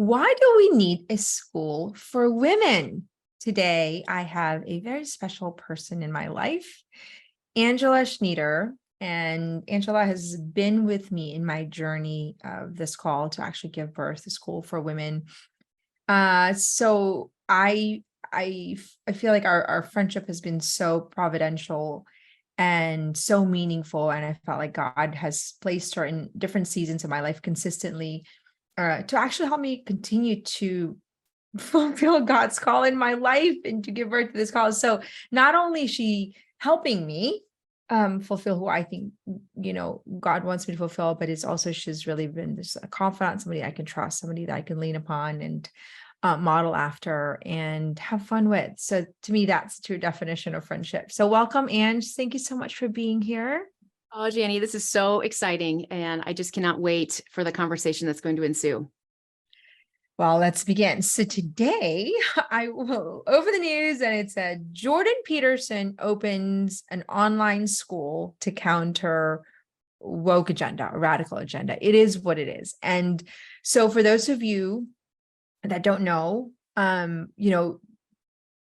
Why do we need a school for women? Today, I have a very special person in my life, Angela Schnieder. And Angela has been with me in my journey of this call to actually give birth to school for women. So I feel like our friendship has been so providential and so meaningful. And I felt like God has placed her in different seasons of my life consistently to actually help me continue to fulfill God's call in my life and to give birth to this call. So not only is she helping me fulfill who I think, God wants me to fulfill, but it's also, she's really been this a confidant, somebody I can trust, somebody that I can lean upon and model after and have fun with. So to me, that's the true definition of friendship. So welcome, Ange. Thank you so much for being here. Oh, Janie, this is so exciting. And I just cannot wait for the conversation that's going to ensue. Well, let's begin. So today I will over the news and it said Jordan Peterson opens an online school to counter woke agenda, a radical agenda. It is what it is. And so for those of you that don't know, the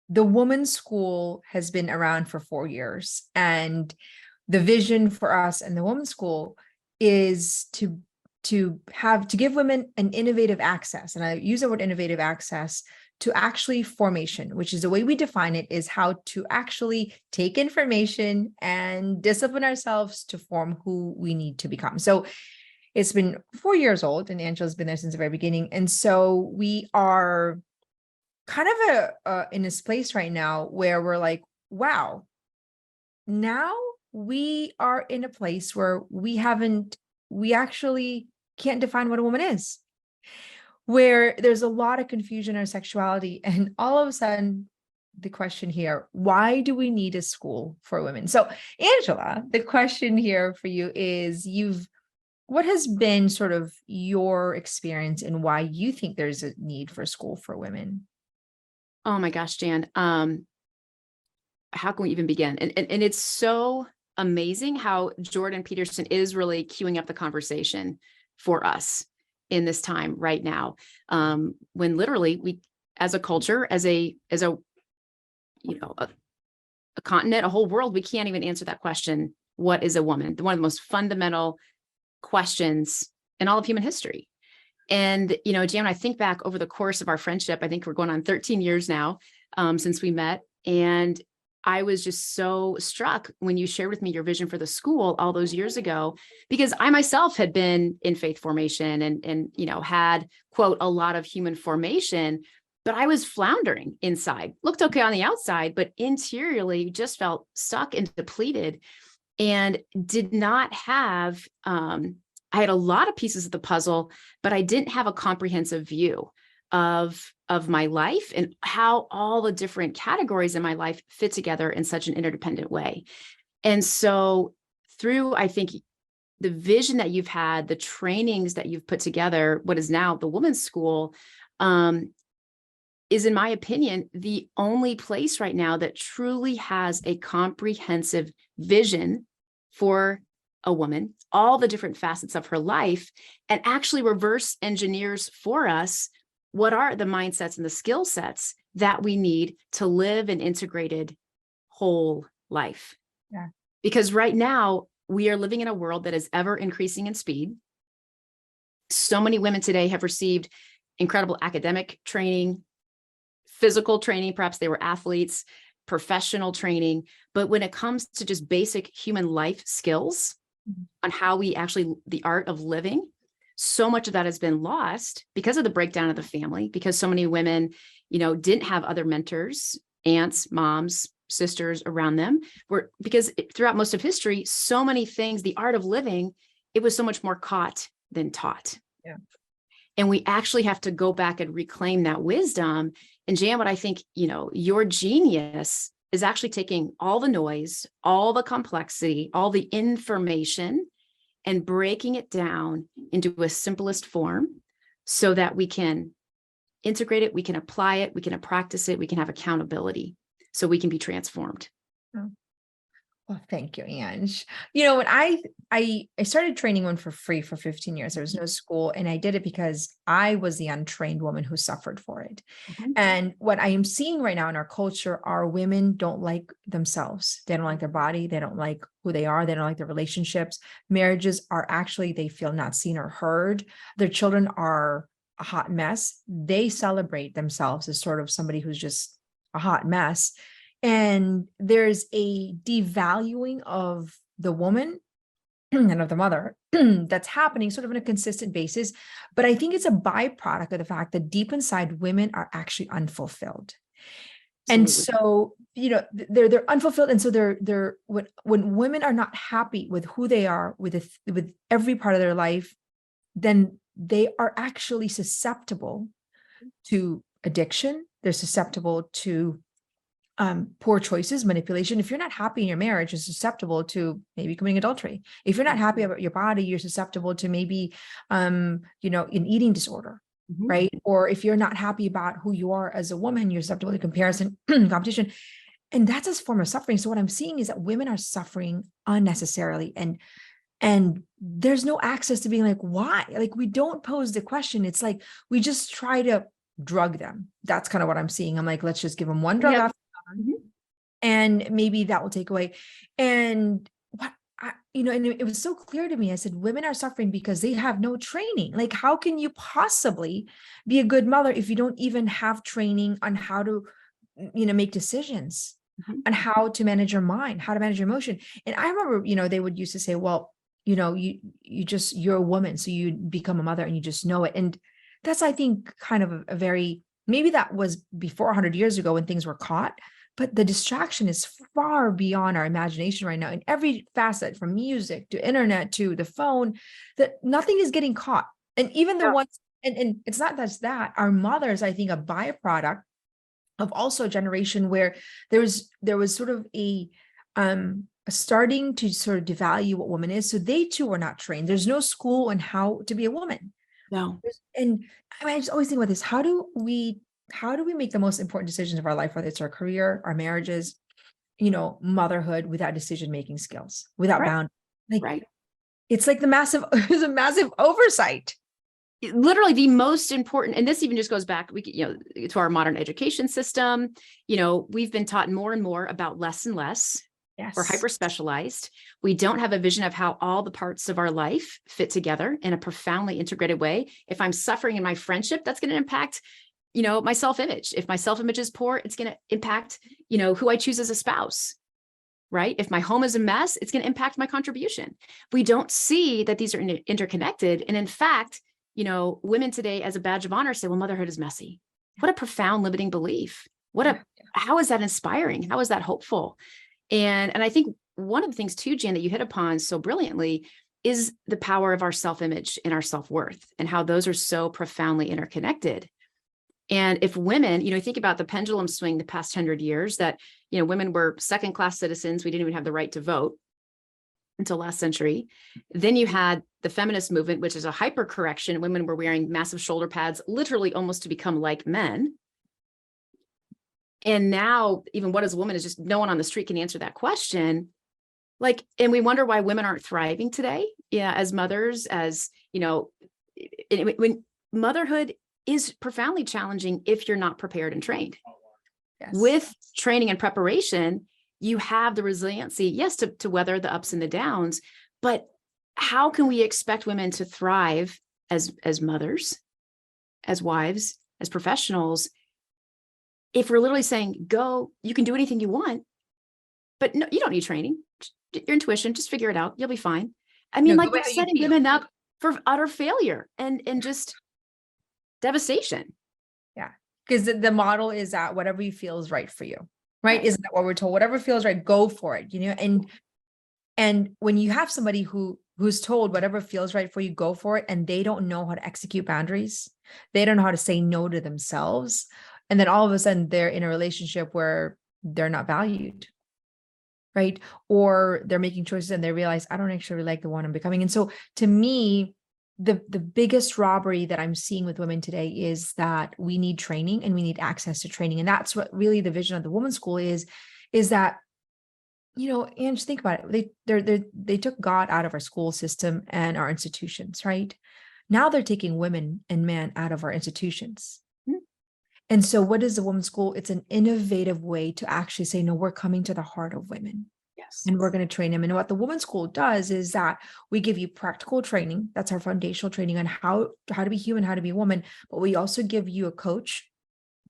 woman's school has been around for 4 years. And the vision for us and the women's school is to give women an innovative access. And I use the word innovative access to actually formation, which is the way we define it, is how to actually take information and discipline ourselves to form who we need to become. So it's been 4 years old and Angela's been there since the very beginning. And so we are kind of in this place right now where we're like, wow, now we are in a place where we actually can't define what a woman is, where there's a lot of confusion on sexuality. And all of a sudden, the question here, why do we need a school for women? So Angela, the question here for you is, what has been sort of your experience and why you think there's a need for a school for women? Oh my gosh, Jan. How can we even begin? And it's so amazing how Jordan Peterson is really queuing up the conversation for us in this time right now. When literally we, as a culture, as a continent, a whole world, we can't even answer that question. What is a woman? One of the most fundamental questions in all of human history. And, Jan, I think back over the course of our friendship, I think we're going on 13 years now since we met. And I was just so struck when you shared with me your vision for the school all those years ago, because I myself had been in faith formation and had, quote, a lot of human formation, but I was floundering inside. Looked okay on the outside, but interiorly just felt stuck and depleted and did not have, I had a lot of pieces of the puzzle, but I didn't have a comprehensive view of my life and how all the different categories in my life fit together in such an interdependent way. And so through, I think, the vision that you've had, the trainings that you've put together, what is now the Women's School, is, in my opinion, the only place right now that truly has a comprehensive vision for a woman, all the different facets of her life, and actually reverse engineers for us what are the mindsets and the skill sets that we need to live an integrated whole life. Yeah. Because right now we are living in a world that is ever increasing in speed. So many women today have received incredible academic training, physical training, perhaps they were athletes, professional training. But when it comes to just basic human life skills on how we actually, the art of living, so much of that has been lost because of the breakdown of the family, because so many women, didn't have other mentors, aunts, moms, sisters around them, because throughout most of history, so many things, the art of living, it was so much more caught than taught. Yeah. And we actually have to go back and reclaim that wisdom. And Jan, what I think, your genius is actually taking all the noise, all the complexity, all the information, and breaking it down into a simplest form so that we can integrate it, we can apply it, we can practice it, we can have accountability so we can be transformed. Oh, thank you, Ange. You know, when I started training one for free for 15 years, there was no school, and I did it because I was the untrained woman who suffered for it. Mhm. And what I am seeing right now in our culture are women don't like themselves. They don't like their body. They don't like who they are. They don't like their relationships. Marriages are actually, they feel not seen or heard. Their children are a hot mess. They celebrate themselves as sort of somebody who's just a hot mess. And there's a devaluing of the woman and of the mother that's happening sort of on a consistent basis. But I think it's a byproduct of the fact that deep inside women are actually unfulfilled. And Absolutely. so, they're unfulfilled. And so they're when women are not happy with who they are with every part of their life, then they are actually susceptible to addiction. They're susceptible to poor choices, manipulation. If you're not happy in your marriage, you're susceptible to maybe committing adultery. If you're not happy about your body, you're susceptible to maybe, an eating disorder, Mhm. right? Or if you're not happy about who you are as a woman, you're susceptible to comparison, competition, and that's a form of suffering. So what I'm seeing is that women are suffering unnecessarily, and there's no access to being like, why? Like, we don't pose the question. It's like we just try to drug them. That's kind of what I'm seeing. I'm like, let's just give them one drug Yep. after another, Mhm. and maybe that will take away. And and it was so clear to me. I said, women are suffering because they have no training. Like, how can you possibly be a good mother if you don't even have training on how to, make decisions, Mhm. on how to manage your mind, how to manage your emotion? And I remember, they would used to say, well, you're a woman, so you become a mother and you just know it. And that's, I think, kind of a very, maybe that was before 100 years ago when things were caught, but the distraction is far beyond our imagination right now in every facet, from music to internet to the phone, that nothing is getting caught. And even the Yeah. ones, and it's not just that, our mothers, I think, a byproduct of also a generation where there was sort of a starting to sort of devalue what woman is. So they too were not trained. There's no school on how to be a woman. No. And I mean, I just always think about this. How do we make the most important decisions of our life, whether it's our career, our marriages, motherhood, without decision-making skills, without Right. bound, like, Right. it's like it's a massive oversight. Literally the most important, and this even just goes back, to our modern education system. We've been taught more and more about less and less. We're Yes. hyper specialized. We don't have a vision of how all the parts of our life fit together in a profoundly integrated way. If I'm suffering in my friendship, that's going to impact, my self-image. If my self-image is poor, it's going to impact, who I choose as a spouse. Right? If my home is a mess, it's going to impact my contribution. We don't see that these are interconnected. And in fact, women today, as a badge of honor, say, well, motherhood is messy. What a profound limiting belief. Yeah. How is that inspiring? How is that hopeful? And I think one of the things too, Jan, that you hit upon so brilliantly is the power of our self-image and our self-worth, and how those are so profoundly interconnected. And if women, think about the pendulum swing the past 100 years, that, women were second-class citizens. We didn't even have the right to vote until last century. Then you had the feminist movement, which is a hyper correction. Women were wearing massive shoulder pads, literally almost to become like men. And now, even what is a woman is just no one on the street can answer that question. Like, and we wonder why women aren't thriving today. Yeah, as mothers, when motherhood is profoundly challenging if you're not prepared and trained. Yes. With training and preparation, you have the resiliency, yes, to weather the ups and the downs. But how can we expect women to thrive as mothers, as wives, as professionals, if we're literally saying, go, you can do anything you want, but no, you don't need training. Your intuition, just figure it out. You'll be fine. I mean, No, like, go by we're how you setting feel. women up for utter failure and just devastation. Yeah. Because the model is that whatever you feel is right for you, right? Right. Isn't that what we're told? Whatever feels right, go for it, and when you have somebody who's told whatever feels right for you, go for it, and they don't know how to execute boundaries, they don't know how to say no to themselves, and then all of a sudden they're in a relationship where they're not valued, right? Or they're making choices and they realize, I don't actually like the one I'm becoming. And so, to me, the biggest robbery that I'm seeing with women today is that we need training and we need access to training. And that's what really the vision of the women's school is that Ange, think about it. They took God out of our school system and our institutions, right? Now they're taking women and men out of our institutions. Mhm. And so what is the women's school? It's an innovative way to actually say, no, we're coming to the heart of women Yes. and we're going to train them. And what the women's school does is that we give you practical training. That's our foundational training on how to be human, how to be a woman. But we also give you a coach,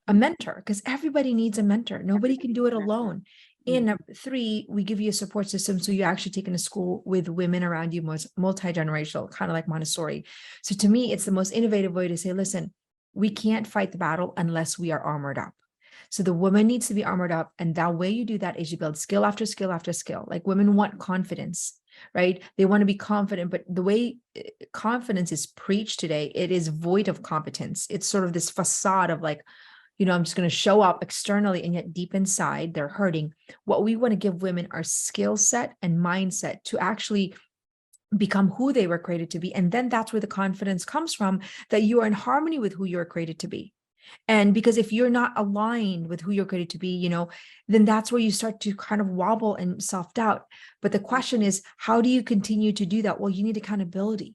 a mentor, because everybody needs a mentor. Nobody can do it alone. And number three, we give you a support system. So you actually take into school with women around you, multi-generational, kind of like Montessori. So to me, it's the most innovative way to say, listen, we can't fight the battle unless we are armored up. So the woman needs to be armored up. And that way you do that is you build skill after skill after skill. Like women want confidence, right? They want to be confident, but the way confidence is preached today, it is void of competence. It's sort of this facade of like, I'm just going to show up externally, and yet deep inside they're hurting. What we want to give women are skill set and mindset to actually become who they were created to be. And then that's where the confidence comes from, that you are in harmony with who you're created to be. And because if you're not aligned with who you're created to be, then that's where you start to kind of wobble and self-doubt. But the question is, how do you continue to do that? Well, you need accountability.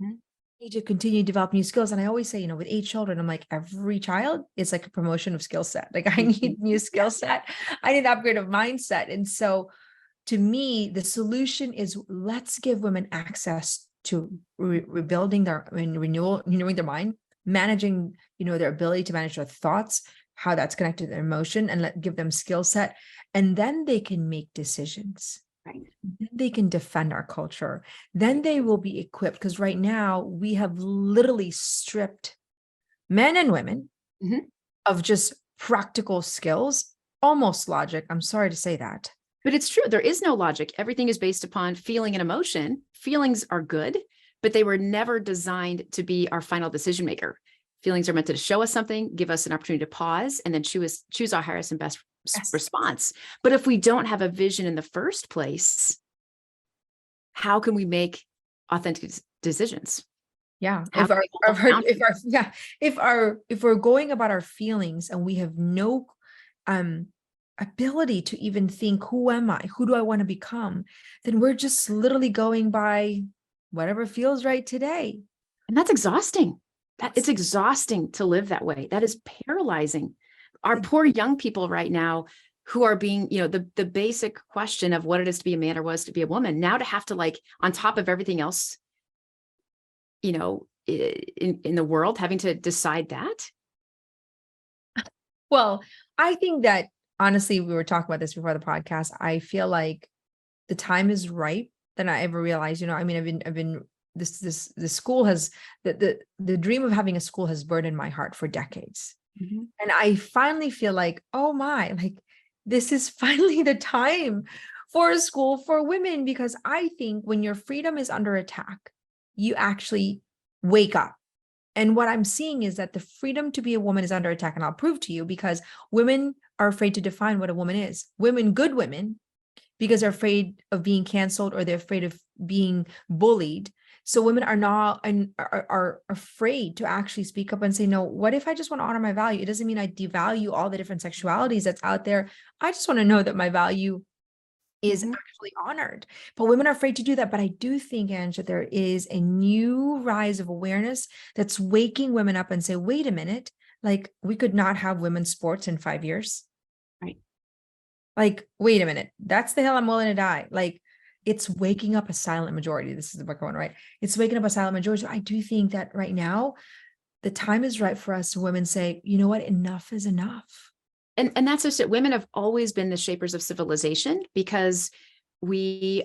Mhm. Need to continue to develop new skills. And I always say, with 8 children, I'm like, every child is like a promotion of skill set. Like I need new skill set. I need upgrade of mindset. And so to me, the solution is let's give women access to rebuilding renewing their mind, managing, their ability to manage their thoughts, how that's connected to their emotion, and give them skill set. And then they can make decisions. Right. Then they can defend our culture. Then they will be equipped, because right now we have literally stripped men and women Mhm. of just practical skills, almost logic. I'm sorry to say that. But it's true. There is no logic. Everything is based upon feeling and emotion. Feelings are good, but they were never designed to be our final decision maker. Feelings are meant to show us something, give us an opportunity to pause, and then choose our highest and best response. But if we don't have a vision in the first place, how can we make authentic decisions? Yeah. How can we hold If we're going about our feelings and we have no ability to even think, who am I? Who do I want to become? Then we're just literally going by whatever feels right today. And that's exhausting. It's exhausting to live that way. That is paralyzing. Our poor young people right now who are being, the basic question of what it is to be a man or what it is to be a woman, now to have to, like, on top of everything else, in the world, having to decide that. Well, I think that honestly, we were talking about this before the podcast. I feel like the time is ripe than I ever realized. I've been the school has the dream of having a school has burned in my heart for decades. Mhm. And I finally feel like, oh my, like this is finally the time for a school for women, because I think when your freedom is under attack, you actually wake up. And what I'm seeing is that the freedom to be a woman is under attack. And I'll prove to you, because women are afraid to define what a woman is. Women, good women, because they're afraid of being canceled or they're afraid of being bullied. So women are not and are afraid to actually speak up and say, no, what if I just want to honor my value? It doesn't mean I devalue all the different sexualities that's out there. I just want to know that my value is actually honored. But women are afraid to do that. But I do think, Ange, that there is a new rise of awareness that's waking women up and say, wait a minute, like we could not have women's sports in 5 years. Right. Like, wait a minute, that's the hill I'm willing to die. Like, it's waking up a silent majority. This is the book one, right? It's waking up a silent majority. So I do think that right now, the time is right for us women say, you know what, enough is enough. And that's just it. Women have always been the shapers of civilization, because we,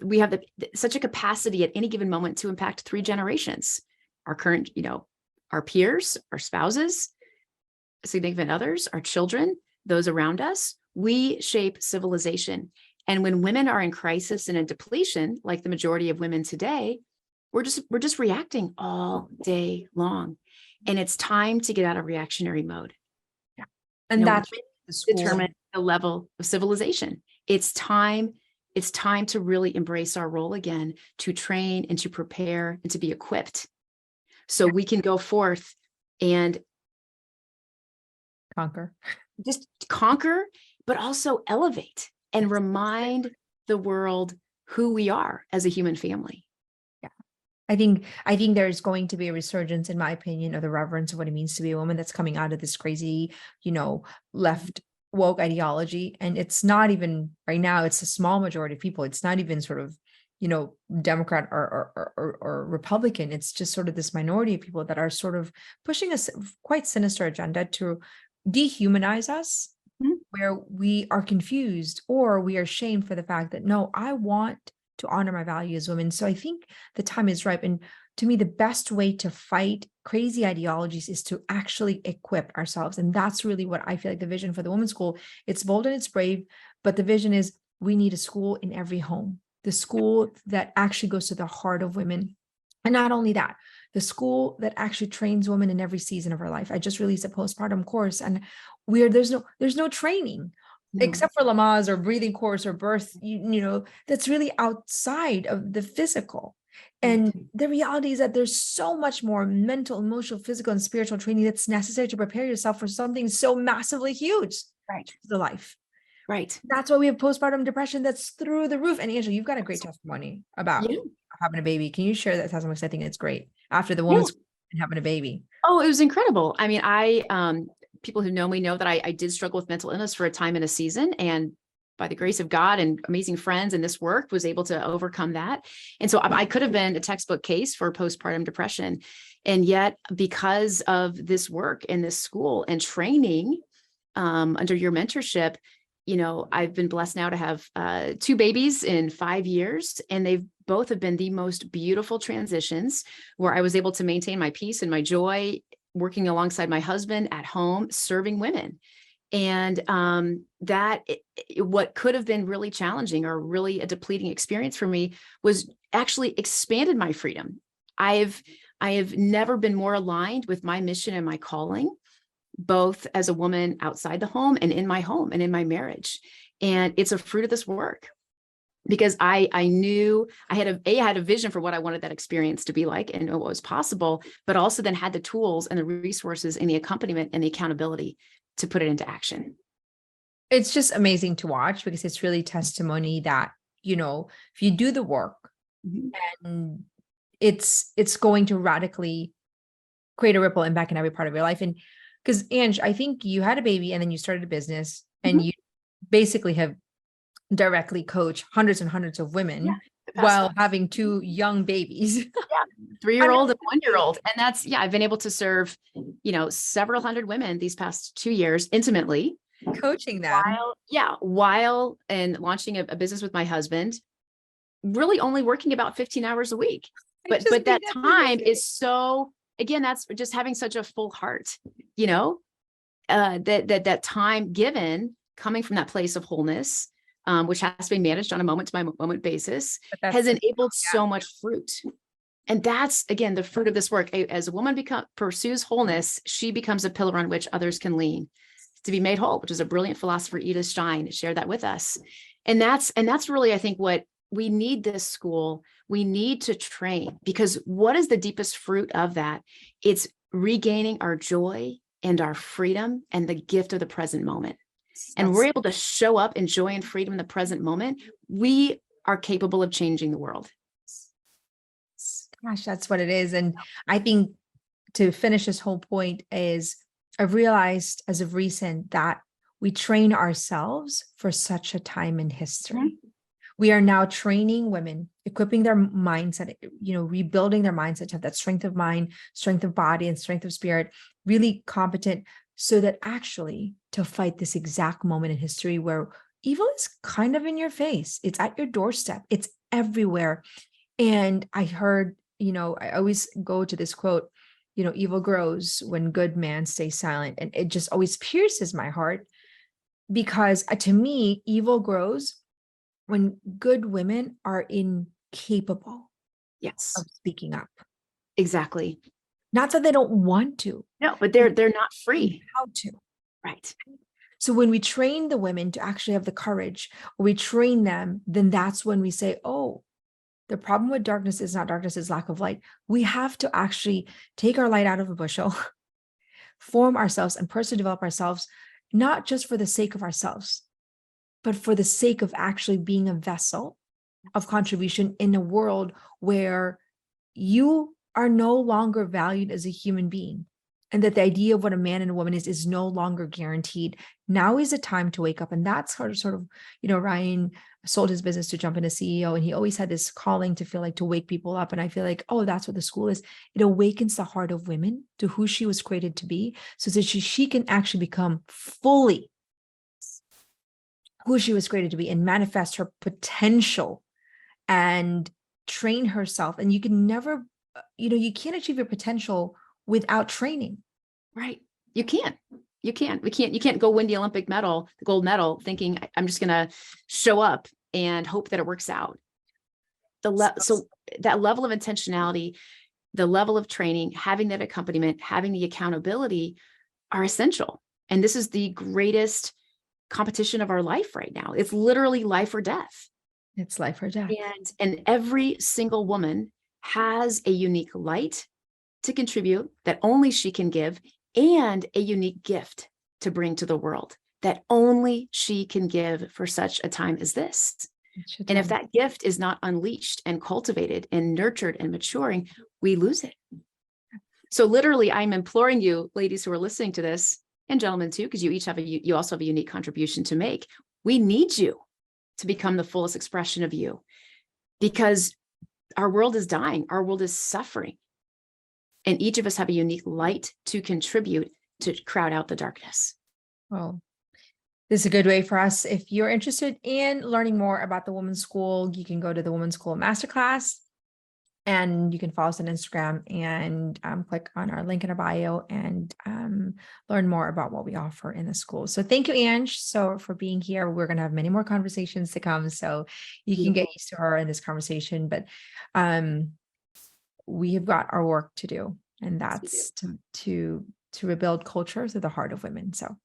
we have such a capacity at any given moment to impact 3 generations. Our current, our peers, our spouses, significant others, our children, those around us. We shape civilization. And when women are in crisis and in depletion, like the majority of women today, we're just reacting all day long. And it's time to get out of reactionary mode. Yeah. And that's determine the level of civilization. It's time to really embrace our role again, to train and to prepare and to be equipped so we can go forth and conquer, just conquer, but also elevate and remind the world who we are as a human family. Yeah. I think there's going to be a resurgence, in my opinion, of the reverence of what it means to be a woman that's coming out of this crazy, left woke ideology. And it's not even right now, it's a small majority of people. It's not even sort of, Democrat or Republican. It's just sort of this minority of people that are sort of pushing a quite sinister agenda to dehumanize us, Mhm. where we are confused or we are shamed for the fact that, no, I want to honor my value as women. So I think the time is ripe. And to me, the best way to fight crazy ideologies is to actually equip ourselves. And that's really what I feel like the vision for the women's school. It's bold and it's brave, but the vision is we need a school in every home, the school that actually goes to the heart of women. And not only that, the school that actually trains women in every season of her life. I just released a postpartum course, and there's no training No. except for Lamaze or breathing course or birth, that's really outside of the physical. And Right. the reality is that there's so much more mental, emotional, physical, and spiritual training that's necessary to prepare yourself for something so massively huge, Right. the life. Right. That's why we have postpartum depression that's through the roof. And Angela, you've got a great testimony about Yeah. having a baby. Can you share that testimony? 'Cause I think it's great. After the Yeah. woman's and having a baby. Oh, it was incredible. I mean, people who know me know that I did struggle with mental illness for a time in a season, and by the grace of God and amazing friends and this work was able to overcome that. And so I could have been a textbook case for postpartum depression. And yet, because of this work in this school and training, under your mentorship, I've been blessed now to have 2 babies in 5 years, and they've both have been the most beautiful transitions where I was able to maintain my peace and my joy, working alongside my husband at home, serving women. And what could have been really challenging or really a depleting experience for me was actually expanded my freedom. I have never been more aligned with my mission and my calling, both as a woman outside the home and in my home and in my marriage. And it's a fruit of this work, because I knew I had a vision for what I wanted that experience to be like and what was possible, but also then had the tools and the resources and the accompaniment and the accountability to put it into action. It's just amazing to watch because it's really testimony that, if you do the work, Mhm. and it's going to radically create a ripple impact in every part of your life. And because Ange, I think you had a baby and then you started a business and Mhm. you basically have directly coached hundreds and hundreds of Yeah. women The past while 5. having 2 young babies. Yeah. And 3-year-old and 1-year-old. And I've been able to serve, several hundred women these past 2 years intimately, coaching them. while and launching a business with my husband, really only working about 15 hours a week. I But just think that that's time amazing. is so, again, that's just having such a full heart, that time given coming from that place of wholeness, which has to be managed on a moment to moment basis, But that's has the enabled yeah. so much fruit. And that's, again, the fruit of this work. As a woman pursues wholeness, she becomes a pillar on which others can lean to be made whole, which is a brilliant philosopher, Edith Stein, shared that with us. And that's really, I think, what we need this school. We need to train, because what is the deepest fruit of that? It's regaining our joy and our freedom and the gift of the present moment. And That's we're able to show up in joy and freedom in the present moment. We are capable of changing the world. gosh, that's what it is. And I think to finish this whole point is I've realized as of recent that we train ourselves for such a time in history. We are now training women, equipping their mindset, rebuilding their mindset to have that strength of mind, strength of body, and strength of spirit, really competent, so that actually to fight this exact moment in history where evil is kind of in your face. It's at your doorstep. It's everywhere. And I heard, I always go to this quote, evil grows when good man stays silent. And it just always pierces my heart because to me, evil grows when good women are incapable Yes, of speaking up. exactly. Not that they don't want to, No, but they they're not don't know free. how to. Right. So when we train the women to actually have the courage, or we train them, then that's when we say, oh, the problem with darkness is not darkness, is lack of light. We have to actually take our light out of a bushel, form ourselves and personally develop ourselves, not just for the sake of ourselves, but for the sake of actually being a vessel of contribution in a world where you are no longer valued as a human being, and that the idea of what a man and a woman is no longer guaranteed. Now is the time to wake up. And that's sort of, Ryan sold his business to jump into CEO, and he always had this calling to feel like to wake people up. And I feel like, oh, that's what the school is. It awakens the heart of women to who she was created to be, so that she can actually become fully who she was created to be and manifest her potential and train herself. And you can never, you can't achieve your potential without training. Right. You can't. You can't go win the Olympic medal, the gold medal, thinking I'm just going to show up and hope that it works out. So that level of intentionality, the level of training, having that accompaniment, having the accountability are essential. And this is the greatest competition of our life right now. It's literally life or death. It's life or death. And every single woman has a unique light to contribute that only she can give, and a unique gift to bring to the world that only she can give for such a time as this. And if that gift is not unleashed and cultivated and nurtured and maturing, we lose it. So literally, I'm imploring you, ladies who are listening to this, and gentlemen too, because you also have a unique contribution to make. We need you to become the fullest expression of you, because our world is dying. Our world is suffering. And each of us have a unique light to contribute to crowd out the darkness. Well, this is a good way for us. If you're interested in learning more about the Women's School, you can go to the Women's School Masterclass, and you can follow us on Instagram and click on our link in our bio and learn more about what we offer in the school. So thank you, Ange, for being here. We're going to have many more conversations to come, so you can get used to her in this conversation. But we have got our work to do, and that's to rebuild culture through the heart of women. So